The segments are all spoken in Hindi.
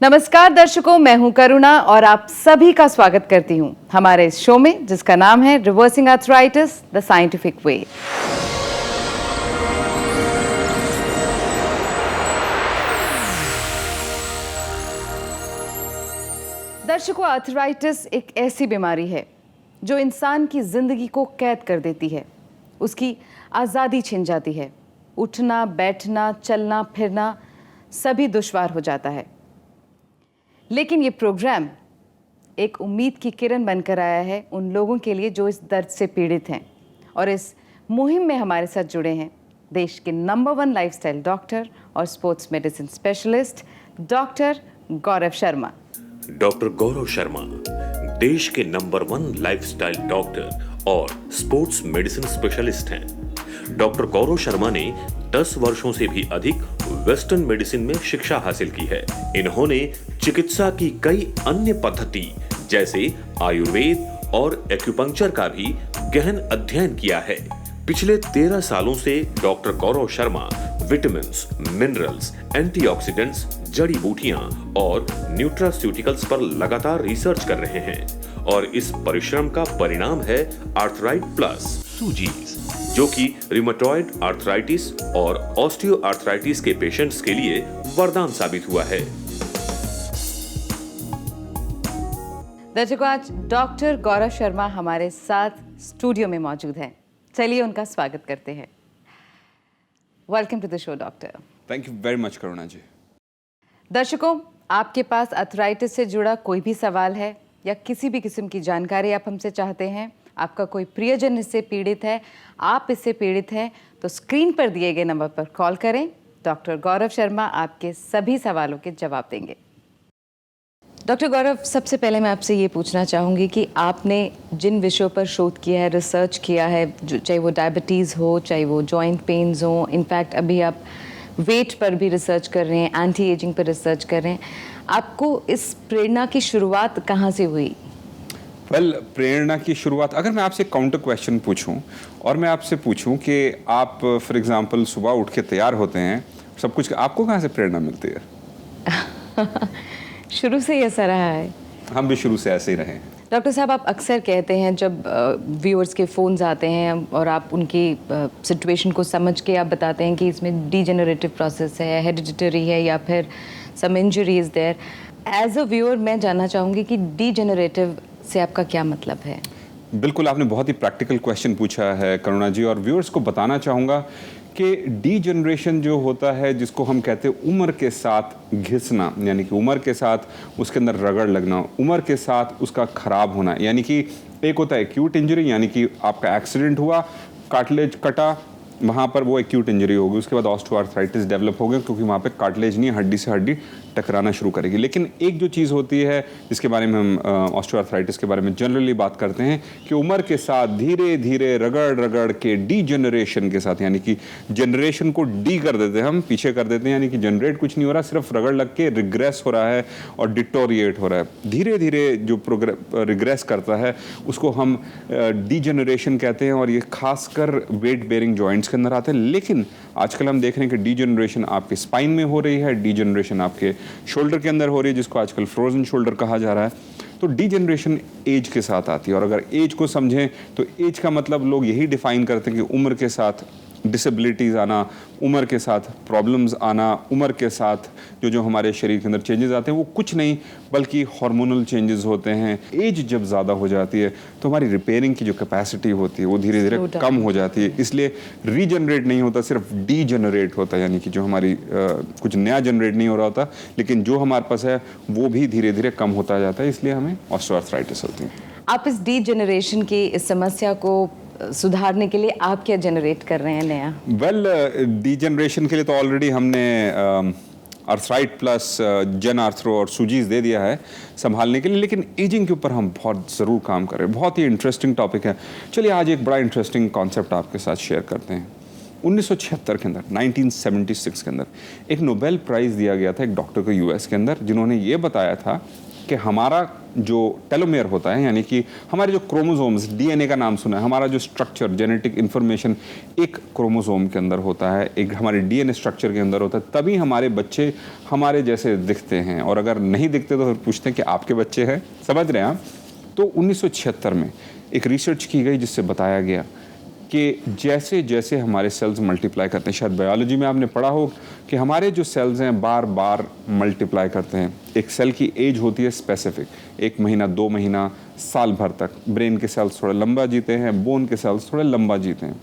नमस्कार दर्शकों, मैं हूं करुणा और आप सभी का स्वागत करती हूं हमारे इस शो में जिसका नाम है reversing arthritis the scientific way. दर्शकों, आर्थराइटिस एक ऐसी बीमारी है जो इंसान की जिंदगी को कैद कर देती है। उसकी आज़ादी छिन जाती है। उठना, बैठना, चलना फिरना सभी दुश्वार हो जाता है। लेकिन ये प्रोग्राम एक उम्मीद की किरण बनकर आया है उन लोगों के लिए जो इस दर्द से पीड़ित हैं। और इस मुहिम में हमारे साथ जुड़े हैं देश के नंबर 1 लाइफस्टाइल डॉक्टर और sports medicine specialist doctor Gaurav Sharma. Doctor Gaurav Sharma देश के नंबर 1 लाइफस्टाइल डॉक्टर और स्पोर्ट्स मेडिसिन स्पेशलिस्ट हैं। डॉक्टर गौरव शर्मा ने 10 वर्षों से भी अधिक वेस्टर्न मेडिसिन में शिक्षा हासिल की है। इन्होंने चिकित्सा की कई अन्य पद्धति जैसे आयुर्वेद और एक्यूपंक्चर का भी गहन अध्ययन किया है। पिछले 13 सालों से doctor Gaurav Sharma vitamins, minerals, antioxidants, जड़ी बूटियां और न्यूट्रास्यूटिकल्स पर लगातार रिसर्च कर रहे हैं और इस परिश्रम का परिणाम है आर्थराइट प्लस सूजीज, जो कि रिमेटॉइड आर्थराइटिस और ऑस्टियो आर्थराइटिस के पेशेंट्स के लिए वरदान साबित हुआ है। दर्शकों, आज डॉक्टर गौरव शर्मा हमारे साथ स्टूडियो में मौजूद हैं। चलिए उनका स्वागत करते हैं। Welcome to the show doctor. Thank you very much Karuna ji. दर्शकों, आपके पास आर्थराइटिस से जुड़ा कोई भी सवाल है या किसी भी किस्म की जानकारी आप हमसे चाहते हैं, आपका कोई प्रियजन इससे पीड़ित है, आप इससे पीड़ित हैं, तो स्क्रीन पर दिए गए नंबर पर कॉल करें। डॉक्टर गौरव शर्मा आपके सभी सवालों के जवाब देंगे। डॉक्टर गौरव, सबसे पहले मैं आपसे ये पूछना चाहूँगी कि आपने जिन विषयों पर शोध किया है, रिसर्च किया है, चाहे वो डायबिटीज़ हो, चाहे वो जॉइंट पेन्स हो, इनफैक्ट अभी आप वेट पर भी रिसर्च कर रहे हैं, एंटी एजिंग पर रिसर्च कर रहे हैं, आपको इस प्रेरणा की शुरुआत कहाँ से हुई? प्रेरणा की शुरुआत, अगर मैं आपसे काउंटर क्वेश्चन पूछूं और मैं आपसे पूछूं कि आप फॉर एग्जांपल सुबह उठ के तैयार होते हैं सब कुछ, आपको कहाँ से प्रेरणा मिलती है? शुरू से ही ऐसा रहा है। हम भी शुरू से ऐसे ही रहे हैं। डॉक्टर साहब, आप अक्सर कहते हैं जब व्यूअर्स के फ़ोन्स आते हैं और आप उनकी सिचुएशन को समझ के आप बताते हैं कि इसमें डीजेनरेटिव प्रोसेस है, हेरिडिटरी है या फिर some injury is there. As a viewer मैं जानना चाहूँगी कि डीजेनरेटिव से आपका क्या मतलब है? बिल्कुल, आपने बहुत ही प्रैक्टिकल क्वेश्चन पूछा है करुणा जी, और व्यूअर्स को बताना चाहूँगा कि डीजनरेशन जो होता है, जिसको हम कहते हैं उम्र के साथ घिसना, यानी कि उम्र के साथ उसके अंदर रगड़ लगना, उम्र के साथ उसका खराब होना, यानी कि एक होता है एक्यूट इंजरी, यानी कि आपका एक्सीडेंट हुआ, कार्टिलेज कटा, वहाँ पर वो एक्यूट इंजरी होगी, उसके बाद ऑस्टियोआर्थराइटिस डेवलप हो गया क्योंकि वहाँ पे कार्टिलेज नहीं, हड्डी से हड्डी टकराना शुरू करेगी। लेकिन एक जो चीज़ होती है जिसके बारे में हम ऑस्टियोआर्थराइटिस के बारे में जनरली बात करते हैं कि उम्र के साथ धीरे धीरे रगड़ रगड़ के डीजनरेशन के साथ, यानी कि जनरेशन को डी कर देते हैं, हम पीछे कर देते हैं, यानी कि जनरेट कुछ नहीं हो रहा, सिर्फ रगड़ लग के रिग्रेस हो रहा है और डिटोरिएट हो रहा है। धीरे धीरे जो रिग्रेस करता है उसको हम डीजनरेशन कहते हैं, और ये खासकर वेट बेयरिंग जॉइंट्स के अंदर आते हैं। लेकिन आजकल हम देख रहे हैं कि डीजनरेशन आपके स्पाइन में हो रही है, डीजनरेशन आपके शोल्डर के अंदर हो रही है, जिसको आजकल फ्रोजन शोल्डर कहा जा रहा है। तो डीजनरेशन एज के साथ आती है, और अगर एज को समझें तो एज का मतलब लोग यही डिफाइन करते हैं कि उम्र के साथ डिसेबिलिटीज़ आना, उम्र के साथ प्रॉब्लम्स आना, उम्र के साथ जो हमारे शरीर के अंदर चेंजेस आते हैं वो कुछ नहीं बल्कि हार्मोनल चेंजेस होते हैं। एज जब ज़्यादा हो जाती है तो हमारी रिपेयरिंग की जो कैपेसिटी होती है वो धीरे धीरे कम हो जाती है, इसलिए रीजनरेट नहीं होता, सिर्फ डीजनरेट होता है, यानी कि जो हमारी कुछ नया जनरेट नहीं हो रहा होता, लेकिन जो हमारे पास है वो भी धीरे धीरे कम होता जाता है, इसलिए हमें ऑस्टियोआर्थराइटिस होती है। आप इस डीजनरेशन की इस समस्या को सुधारने के लिए आप क्या जनरेट कर रहे हैं नया? डीजनरेशन के लिए तो ऑलरेडी हमने आर्थराइट प्लस जन आर्थरो और सूजीज दे दिया है संभालने के लिए, लेकिन एजिंग के ऊपर हम बहुत ज़रूर काम कर रहे हैं। बहुत ही इंटरेस्टिंग टॉपिक है। चलिए आज एक बड़ा इंटरेस्टिंग कॉन्सेप्ट आपके साथ शेयर करते हैं। 1976 के अंदर, 1976 के अंदर एक नोबेल प्राइज़ दिया गया था एक डॉक्टर को यूएस के अंदर, जिन्होंने ये बताया था कि हमारा जो टेलोमेयर होता है, यानी कि हमारे जो क्रोमोसोम्स, डीएनए का नाम सुना है, हमारा जो स्ट्रक्चर, जेनेटिक इन्फॉर्मेशन एक क्रोमोसोम के अंदर होता है, एक हमारे डीएनए स्ट्रक्चर के अंदर होता है, तभी हमारे बच्चे हमारे जैसे दिखते हैं। और अगर नहीं दिखते तो फिर पूछते हैं कि आपके बच्चे हैं, समझ रहे हैं आप। तो 1976 में एक रिसर्च की गई जिससे बताया गया कि जैसे जैसे हमारे सेल्स मल्टीप्लाई करते हैं, शायद बायोलॉजी में आपने पढ़ा हो कि हमारे जो सेल्स हैं बार बार मल्टीप्लाई करते हैं। एक सेल की एज होती है स्पेसिफिक, 1 महीना, 2 महीना, साल भर तक। ब्रेन के सेल्स थोड़ा लंबा जीते हैं, बोन के सेल्स थोड़े लंबा जीते हैं,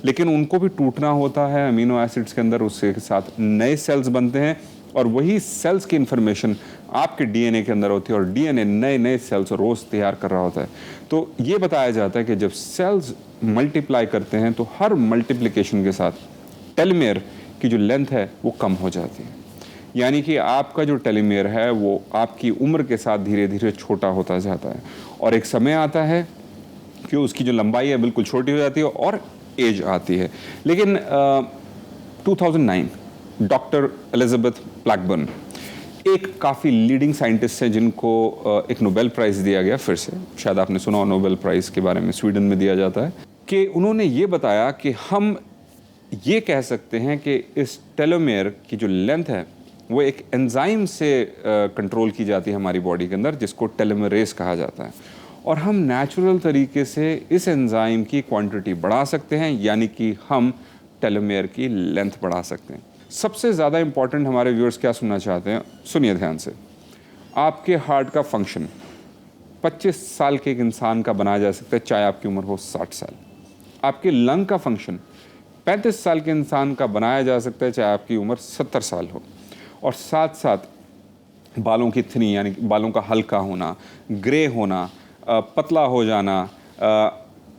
लेकिन उनको भी टूटना होता है अमीनो एसिड्स के अंदर, उसके साथ नए सेल्स बनते हैं और वही सेल्स की इंफॉर्मेशन आपके डीएनए के अंदर होती है और डीएनए नए नए सेल्स रोज तैयार कर रहा होता है। तो ये बताया जाता है कि जब सेल्स मल्टीप्लाई करते हैं तो हर मल्टीप्लिकेशन के साथ टेलोमेयर की जो लेंथ है वो कम हो जाती है, यानी कि आपका जो टेलोमेयर है वो आपकी उम्र के साथ धीरे धीरे छोटा होता जाता है और एक समय आता है कि उसकी जो लंबाई है बिल्कुल छोटी हो जाती है और एज आती है। लेकिन 2009 डॉक्टर एलिजाबेथ ब्लैकबर्न एक काफ़ी लीडिंग साइंटिस्ट हैं जिनको एक नोबेल प्राइज़ दिया गया, फिर से शायद आपने सुना हो नोबेल प्राइज़ के बारे में, स्वीडन में दिया जाता है, कि उन्होंने ये बताया कि हम ये कह सकते हैं कि इस टेलोमेयर की जो लेंथ है वो एक एंजाइम से कंट्रोल की जाती है हमारी बॉडी के अंदर, जिसको टेलोमेरेज कहा जाता है। और हम नेचुरल तरीके से इस एंजाइम की क्वांटिटी बढ़ा सकते हैं, यानी कि हम टेलोमेयर की लेंथ बढ़ा सकते हैं। सबसे ज़्यादा इंपॉर्टेंट हमारे व्यूअर्स क्या सुनना चाहते हैं, सुनिए ध्यान से। आपके हार्ट का फंक्शन 25 साल के एक इंसान का बनाया जा सकता है, चाहे आपकी उम्र हो 60 साल। आपके लंग का फंक्शन 35 साल के इंसान का बनाया जा सकता है, चाहे आपकी उम्र 70 साल हो। और साथ साथ बालों की थिनी, यानी बालों का हल्का होना, ग्रे होना, पतला हो जाना,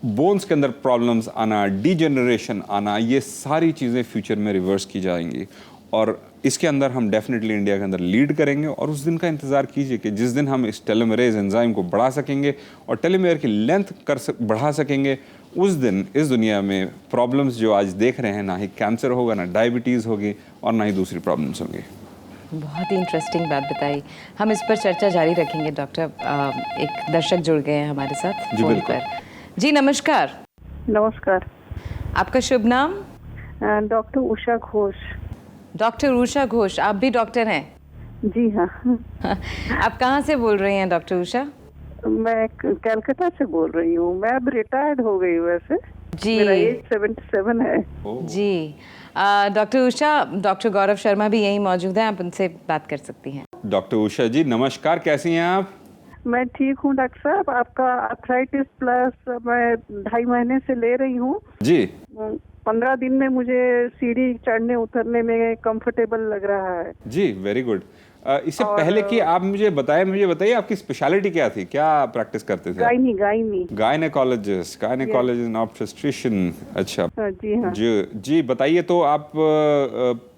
बोन्स के अंदर प्रॉब्लम्स आना, डीजेनरेशन आना, ये सारी चीज़ें फ्यूचर में रिवर्स की जाएंगी। और इसके अंदर हम डेफिनेटली इंडिया के अंदर लीड करेंगे। और उस दिन का इंतज़ार कीजिए कि जिस दिन हम इस टेलोमेरेज एंजाइम को बढ़ा सकेंगे और टेलोमेयर की लेंथ बढ़ा सकेंगे, उस दिन इस दुनिया में प्रॉब्लम्स जो आज देख रहे हैं, ना ही कैंसर होगा, ना डायबिटीज़ होगी और ना ही दूसरी प्रॉब्लम्स होंगी। बहुत ही इंटरेस्टिंग बात बताई। हम इस पर चर्चा जारी रखेंगे। डॉक्टर, एक दर्शक जुड़ गए हैं हमारे साथ जी, फोन बिल्कुल। पर। जी नमस्कार। नमस्कार। आपका शुभ नाम? डॉक्टर उषा घोष। डॉक्टर उषा घोष, आप भी डॉक्टर हैं? जी हाँ। आप कहाँ से बोल रही हैं डॉक्टर उषा? मैं कलकत्ता से बोल रही हूँ। मैं अब रिटायर्ड हो गई वैसे। जी। मेरा एज 77 है। जी। डॉक्टर उषा, डॉक्टर गौरव शर्मा भी यहीं मौजूद हैं, आप उनसे बात कर सकती हैं। डॉक्टर उषा जी नमस्कार, कैसी हैं आप? मैं ठीक हूँ डॉक्टर साहब। आपका आर्थराइटिस प्लस मैं 2.5 महीने से ले रही हूँ जी। 15 दिन में मुझे सीढ़ी चढ़ने उतरने में कंफर्टेबल लग रहा है। जी, वेरी गुड। इससे पहले कि आप मुझे बताइए आपकी स्पेशलिटी क्या थी, क्या प्रैक्टिस करते थे? गायनी। Gynaecologist and obstetrician. अच्छा जी हाँ। जी बताइए। तो आप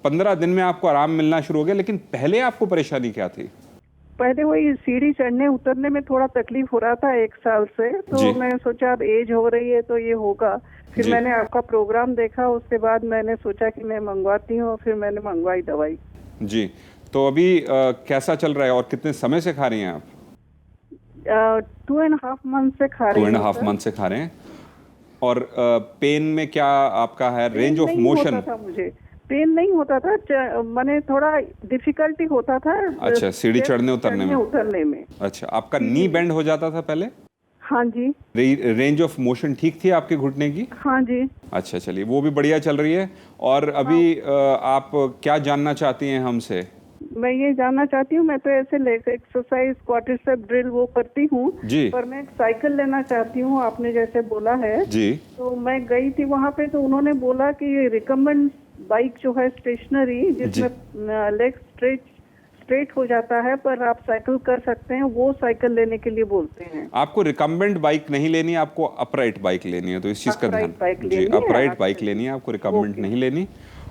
15 दिन में आपको आराम मिलना शुरू हो गया, लेकिन पहले आपको परेशानी क्या थी? पहले वही सीढ़ी चढ़ने उतरने में थोड़ा तकलीफ हो रहा था 1 साल से, तो मैं सोचा अब एज हो रही है तो ये होगा। फिर मैंने आपका प्रोग्राम देखा, उसके बाद मैंने सोचा कि मैं मंगवाती हूँ, फिर मैंने मंगवाई दवाई। जी, तो अभी कैसा चल रहा है और कितने समय से खा रही हैं आप? 2.5 मंथ से खा रही हूँ। 2.5 मंथ से खा रहे हैं। और पेन में क्या आपका है, रेंज ऑफ मोशन? मुझे पेन नहीं होता था, मैंने थोड़ा डिफिकल्टी होता था। अच्छा, सीढ़ी चढ़ने उतरने में। अच्छा, आपका नी बेंड हो जाता था पहले? हाँ जी। रेंज ऑफ मोशन ठीक थी आपके घुटने की? हाँ जी। अच्छा, चलिए वो भी बढ़िया चल रही है। और अभी आप क्या जानना चाहती हैं हमसे? मैं ये जानना चाहती हूँ, मैं तो ऐसे एक्सरसाइज क्वाड्रिसेप ड्रिल वो करती हूँ, पर मैं एक साइकिल लेना चाहती हूँ, आपने जैसे बोला है जी। तो मैं गई थी वहाँ पे, तो उन्होंने बोला कि रिकमेंड बाइक जो है स्टेशनरी, जिसमें लेग स्ट्रेट हो जाता है, पर आप साइकिल कर सकते हैं, वो साइकिल लेने के लिए बोलते हैं। आपको रिकमेंड बाइक नहीं लेनी, आपको अपराइट बाइक लेनी है, तो इस चीज का ध्यान। जी, अपराइट बाइक लेनी है, आपको रिकमेंड नहीं लेनी।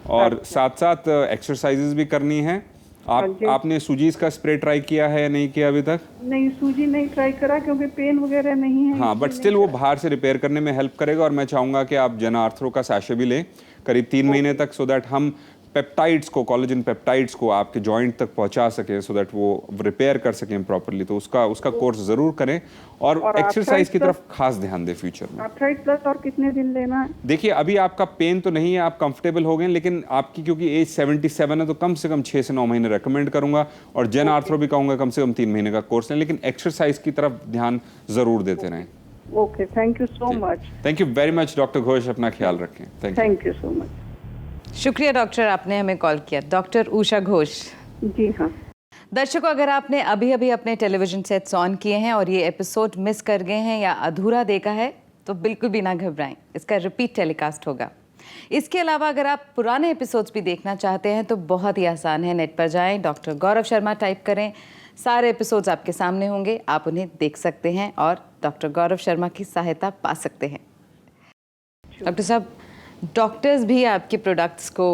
और साथ साथ एक्सरसाइजेज भी करनी है। आपने सूजीज का स्प्रे ट्राई किया है या नहीं किया अभी तक? नहीं, सूजी नहीं ट्राई करा क्योंकि पेन वगैरह नहीं है। हाँ, बट स्टिल वो बाहर से रिपेयर करने में हेल्प करेगा। और मैं चाहूंगा कि आप जन आर्थ्रो का सैशे भी लें करीब 3 महीने तक, सो दैट हम पेप्टाइड्स को, कोलेजन पेप्टाइड्स को आपके जॉइंट तक पहुंचा सकें सो दैट वो रिपेयर कर सकें प्रॉपरली, तो उसका कोर्स ज़रूर करें और एक्सरसाइज की तरफ खास ध्यान दें फ्यूचर में। आर्थराइट प्लस और कितने दिन लेना है? देखिए अभी आपका पेन तो नहीं है, आप कंफर्टेबल हो गए, लेकिन आपकी क्योंकि एज 77 है तो कम से कम 6 से 9 महीने रेकमेंड करूंगा और जेन आर्थरो भी कहूंगा कम से कम 3 महीने का कोर्स लें, लेकिन एक्सरसाइज की तरफ ध्यान ज़रूर देते रहें। Okay, thank you so much. Thank you very much doctor Ghosh, अपना ख्याल रखें। Thank you so much. शुक्रिया डॉक्टर, आपने हमें कॉल किया। डॉक्टर उषा घोष। जी हाँ। दर्शकों, अगर आपने अभी अभी अपने टेलीविजन सेट्स ऑन किए हैं और ये एपिसोड मिस कर गए हैं या अधूरा देखा है तो बिल्कुल भी ना घबराएं, इसका रिपीट टेलीकास्ट होगा। इसके अलावा अगर आप पुराने एपिसोड्स भी देखना चाहते हैं तो बहुत ही आसान है, नेट पर जाएं, डॉक्टर गौरव शर्मा टाइप करें, सारे एपिसोड्स आपके सामने होंगे, आप उन्हें देख सकते हैं और डॉक्टर गौरव शर्मा की सहायता पा सकते हैं। डॉक्टर साहब, डॉक्टर्स भी आपके प्रोडक्ट्स को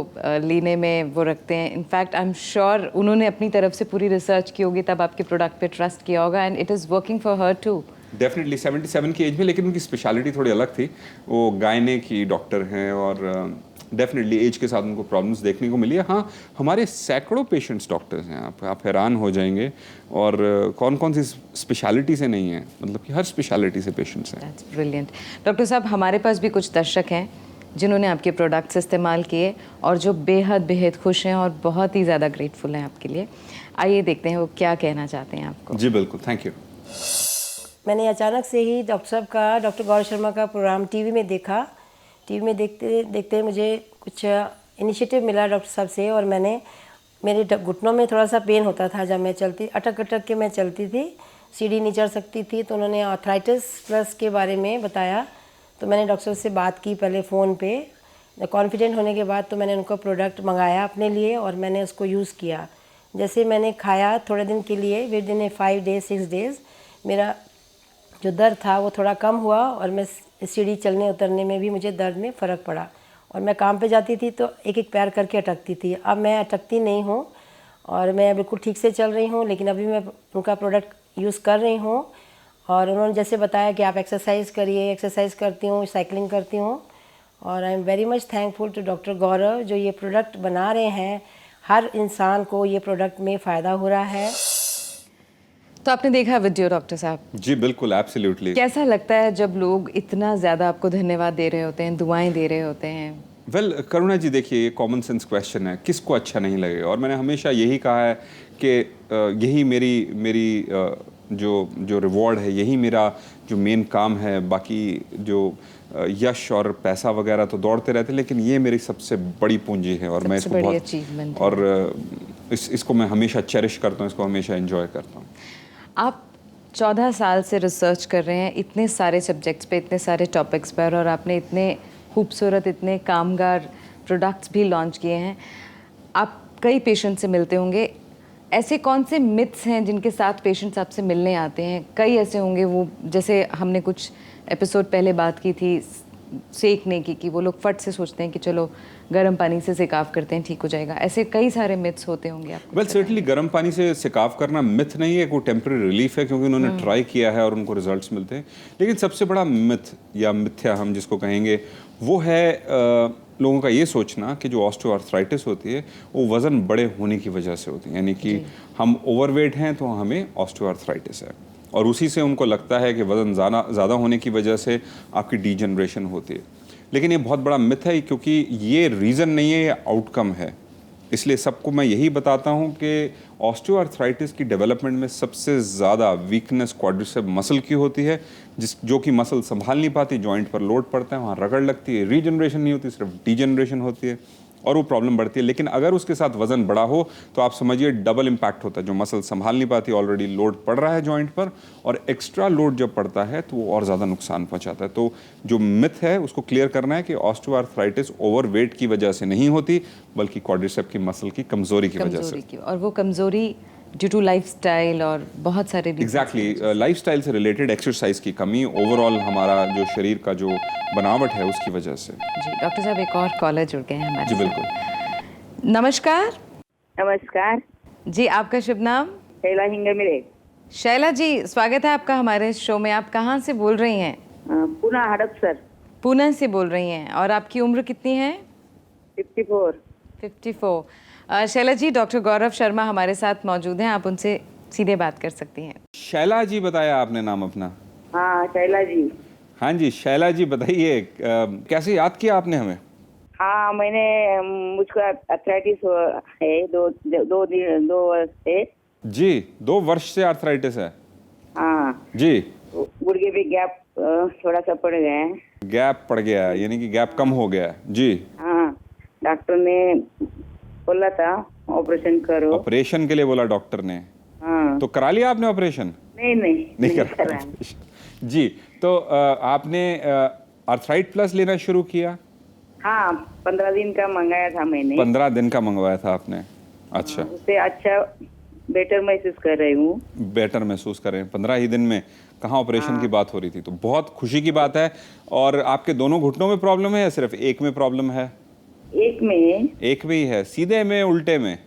लेने में वो रखते हैं, इनफैक्ट आई एम श्योर उन्होंने अपनी तरफ से पूरी रिसर्च की होगी तब आपके प्रोडक्ट पे ट्रस्ट किया होगा, and it is working for her too. Definitely 77 की एज में, लेकिन उनकी स्पेशलिटी थोड़ी अलग थी, वो गायने की डॉक्टर हैं और डेफिनेटली एज के साथ उनको प्रॉब्लम्स देखने को मिली है। हाँ, हमारे सैकड़ों पेशेंट्स डॉक्टर्स हैं, आप हैरान हो जाएंगे, और कौन कौन सी स्पेशलिटी से नहीं है, मतलब कि हर स्पेशलिटी से पेशेंट्स हैं। That's brilliant. डॉक्टर साहब, हमारे पास भी कुछ दर्शक हैं जिन्होंने आपके प्रोडक्ट्स इस्तेमाल किए और जो बेहद खुश हैं और बहुत ही ज़्यादा ग्रेटफुल हैं आपके लिए। आइए देखते हैं वो क्या कहना चाहते हैं आपको। जी बिल्कुल, थैंक यू। मैंने अचानक से ही डॉक्टर गौरव शर्मा का प्रोग्राम टीवी में देखा। टीवी में देखते देखते मुझे कुछ इनिशिएटिव मिला डॉक्टर साहब से, और मेरे घुटनों में थोड़ा सा पेन होता था जब मैं चलती, अटक के मैं चलती थी, सीढ़ी नहीं चढ़ सकती थी, तो उन्होंने आर्थराइटिस प्लस के बारे में बताया। तो मैंने डॉक्टर से बात की पहले फ़ोन पे, कॉन्फिडेंट होने के बाद तो मैंने उनका प्रोडक्ट मंगाया अपने लिए और मैंने उसको यूज़ किया। जैसे मैंने खाया थोड़े दिन के लिए, विद इन 5 डेज 6 डेज़ मेरा जो दर्द था वो थोड़ा कम हुआ और मैं सीढ़ी चलने उतरने में भी मुझे दर्द में फ़र्क पड़ा। और मैं काम पे जाती थी तो एक एक पैर करके अटकती थी, अब मैं अटकती नहीं हूँ और मैं बिल्कुल ठीक से चल रही हूँ। लेकिन अभी मैं उनका प्रोडक्ट यूज़ कर रही हूँ और उन्होंने जैसे बताया कि आप एक्सरसाइज करिए, एक्सरसाइज करती हूँ, साइकिलिंग करती हूँ, और I am very much thankful to doctor Gaurav जो ये प्रोडक्ट बना रहे हैं। हर इंसान को ये प्रोडक्ट में फ़ायदा हो रहा है। तो आपने देखा वीडियो डॉक्टर साहब? जी बिल्कुल, एब्सोल्युटली। कैसा लगता है जब लोग इतना ज़्यादा आपको धन्यवाद दे रहे होते हैं, दुआएं दे रहे होते हैं? वेल करुणा जी, देखिए ये कॉमन सेंस क्वेश्चन है, किसको अच्छा नहीं लगेगा, और मैंने हमेशा यही कहा है कि यही मेरी जो रिवॉर्ड है, यही मेरा जो मेन काम है। बाकी जो यश और पैसा वगैरह तो दौड़ते रहते, लेकिन ये मेरी सबसे बड़ी पूंजी है और मैं इसको बहुत अचीवमेंट और इसको मैं हमेशा चेरिश करता हूँ, इसको हमेशा एंजॉय करता हूँ। आप 14 साल से रिसर्च कर रहे हैं इतने सारे सब्जेक्ट्स पे, इतने सारे टॉपिक्स पर, और आपने इतने खूबसूरत, इतने कामगार प्रोडक्ट्स भी लॉन्च किए हैं। आप कई पेशेंट से मिलते होंगे, ऐसे कौन से मिथ्स हैं जिनके साथ पेशेंट्स आपसे मिलने आते हैं? कई ऐसे होंगे, वो जैसे हमने कुछ एपिसोड पहले बात की थी सेकने की, कि वो लोग फट से सोचते हैं कि चलो गर्म पानी से सिकाव करते हैं ठीक हो जाएगा। ऐसे कई सारे मिथ्स होते होंगे आपको। वेल सर्टनली गर्म पानी से सिकाव करना मिथ नहीं है, कोई टेम्पररी रिलीफ है, क्योंकि उन्होंने ट्राई किया है और उनको रिजल्ट्स मिलते हैं। लेकिन सबसे बड़ा मिथ या मिथ्या हम जिसको कहेंगे वो है लोगों का ये सोचना कि जो ऑस्टियोआर्थराइटिस होती है वो वज़न बड़े होने की वजह से होती है, यानी कि हम ओवरवेट हैं तो हमें ऑस्टियोआर्थराइटिस है, और उसी से उनको लगता है कि वज़न ज़्यादा होने की वजह से आपकी डीजनरेशन होती है। लेकिन ये बहुत बड़ा मिथ है, क्योंकि ये रीज़न नहीं है, ये आउटकम है। इसलिए सबको मैं यही बताता हूँ कि ऑस्टियोआर्थराइटिस की डेवलपमेंट में सबसे ज़्यादा वीकनेस क्वाड्रिसेप मसल की होती है, जो कि मसल संभाल नहीं पाती, जॉइंट पर लोड पड़ता है, वहाँ रगड़ लगती है, रीजनरेशन नहीं होती, सिर्फ डीजनरेशन होती है और वो प्रॉब्लम बढ़ती है। लेकिन अगर उसके साथ वज़न बड़ा हो तो आप समझिए डबल इम्पैक्ट होता है, जो मसल संभाल नहीं पाती, ऑलरेडी लोड पड़ रहा है जॉइंट पर, और एक्स्ट्रा लोड जब पड़ता है तो वो और ज़्यादा नुकसान पहुंचाता है। तो जो मिथ है उसको क्लियर करना है कि ऑस्टियोआर्थराइटिस ओवरवेट की वजह से नहीं होती, बल्कि क्वाड्रिसेप की मसल की कमज़ोरी की वजह से। और वो कमज़ोरी ड्यू टू लाइफस्टाइल और बहुत सारे एग्जैक्टली लाइफस्टाइल से रिलेटेड, एक्सरसाइज की कमी, ओवरऑल हमारा जो शरीर का जो बनावट है उसकी वजह से। जी डॉक्टर साहब, एक और कॉलर जुड़ गए हैं हमारे। जी बिल्कुल। नमस्कार। नमस्कार जी, आपका शुभ नाम? शैला हिंगमिरे। शैला जी, स्वागत है आपका हमारे शो में। आप कहाँ से बोल रही हैं? पुणे हड़पसर। पुणे से बोल रही हैं। और आपकी उम्र कितनी है? 54। 54। शैला जी, डॉक्टर गौरव शर्मा हमारे साथ मौजूद हैं, आप उनसे सीधे बात कर सकती हैं। शैला जी बताया आपने नाम अपना? हाँ शैला जी। हाँ जी शैला जी बताइए, कैसे याद किया आपने हमें? हाँ मैंने मुझको अर्थराइटिस है दो वर्ष से। जी 2 वर्ष से आर्थराइटिस है? हाँ जी। गुड़गे पे गैप थोड़ा सा पड़ गया है। गैप पड़ गया है, यानी कि गैप कम हो गया है। जी। हाँ डॉक्टर ने बोला था ऑपरेशन करो। ऑपरेशन के लिए बोला डॉक्टर ने? हाँ। तो करा लिया आपने ऑपरेशन? नहीं करा। जी, तो आपने आर्थराइट प्लस लेना शुरू किया? हाँ 15 दिन का मंगाया था मैंने। 15 दिन का मंगवाया था आपने? अच्छा। उससे अच्छा बेटर महसूस कर रही हूँ। बेटर महसूस कर रहे हैं 15 ही दिन में? कहाँ ऑपरेशन की बात हो रही थी, तो बहुत खुशी की बात है। और आपके दोनों घुटनों में प्रॉब्लम है या सिर्फ एक में प्रॉब्लम है? एक में। एक में ही है? सीधे में उल्टे में?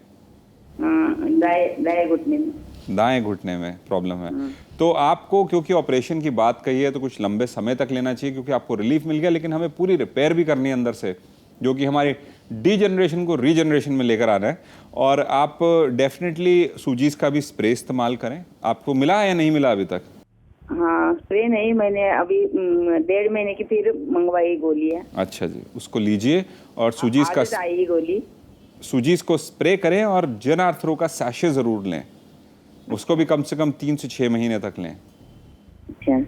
दाएं घुटने में। दाएं घुटने में प्रॉब्लम है। तो आपको क्योंकि ऑपरेशन की बात कही है तो कुछ लंबे समय तक लेना चाहिए, क्योंकि आपको रिलीफ मिल गया, लेकिन हमें पूरी रिपेयर भी करनी है अंदर से, जो कि हमारी डीजनरेशन को रीजनरेशन में लेकर आना है। और आप डेफिनेटली सूजीस का भी स्प्रे इस्तेमाल करें। आपको मिला है या नहीं मिला अभी तक? हाँ स्प्रे नहीं, मैंने अभी 1.5 महीने की फिर मंगवाई गोलियां। अच्छा जी, उसको लीजिए और सूजीस का आई गोली। सूजीस को स्प्रे करें और जन आर्थरो का सैशे जरूर लें। उसको भी कम से कम 3 से 6 महीने तक लें। अच्छा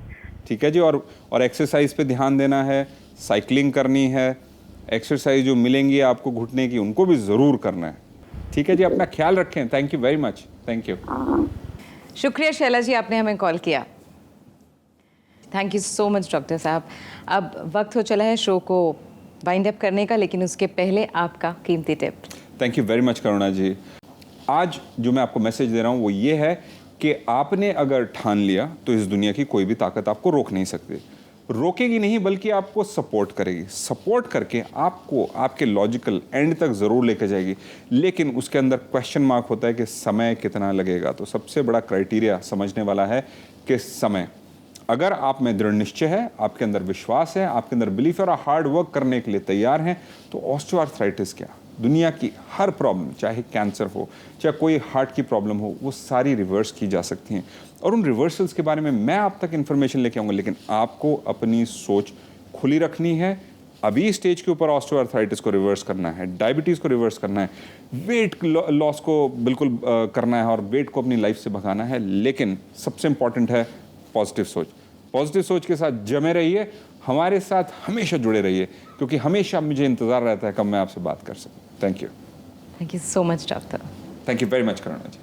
ठीक है जी। और एक्सरसाइज पे ध्यान देना है, साइकिलिंग करनी है, एक्सरसाइज जो मिलेंगी आपको घुटने की उनको भी ज़रूर करना है। ठीक है जी, अपना ख्याल रखें। Thank you very much. Thank you. शुक्रिया शैला जी, आपने हमें कॉल किया। Thank you so much doctor साहब। अब वक्त हो चला है शो को वाइंड अप करने का, लेकिन उसके पहले आपका कीमती tip. Thank you very much Karuna ji. आज जो मैं आपको मैसेज दे रहा हूँ वो ये है कि आपने अगर ठान लिया तो इस दुनिया की कोई भी ताकत आपको रोक नहीं सकती। रोकेगी नहीं, बल्कि आपको सपोर्ट करेगी। सपोर्ट करके आपको आपके लॉजिकल एंड तक ज़रूर लेकर जाएगी, लेकिन उसके अंदर क्वेश्चन मार्क होता है कि समय कितना लगेगा। तो सबसे बड़ा क्राइटेरिया समझने वाला है कि समय। अगर आप में दृढ़ निश्चय है, आपके अंदर विश्वास है, आपके अंदर बिलीफ है और हार्ड वर्क करने के लिए तैयार हैं, तो ऑस्टियोआर्थराइटिस क्या, दुनिया की हर प्रॉब्लम, चाहे कैंसर हो, चाहे कोई हार्ट की प्रॉब्लम हो, वो सारी रिवर्स की जा सकती हैं। और उन रिवर्सल्स के बारे में मैं आप तक इन्फॉर्मेशन लेके आऊँगा, लेकिन आपको अपनी सोच खुली रखनी है। अभी स्टेज के ऊपर ऑस्टियोआर्थराइटिस को रिवर्स करना है, डायबिटीज़ को रिवर्स करना है, वेट लॉस को बिल्कुल करना है और वेट को अपनी लाइफ से भगाना है। लेकिन सबसे इंपॉर्टेंट है पॉजिटिव सोच। पॉजिटिव सोच के साथ जमे रहिए, हमारे साथ हमेशा जुड़े रहिए, क्योंकि हमेशा मुझे इंतज़ार रहता है कब मैं आपसे बात कर सकूं। Thank you. Thank you so much doctor. Thank you very much Karuna ji.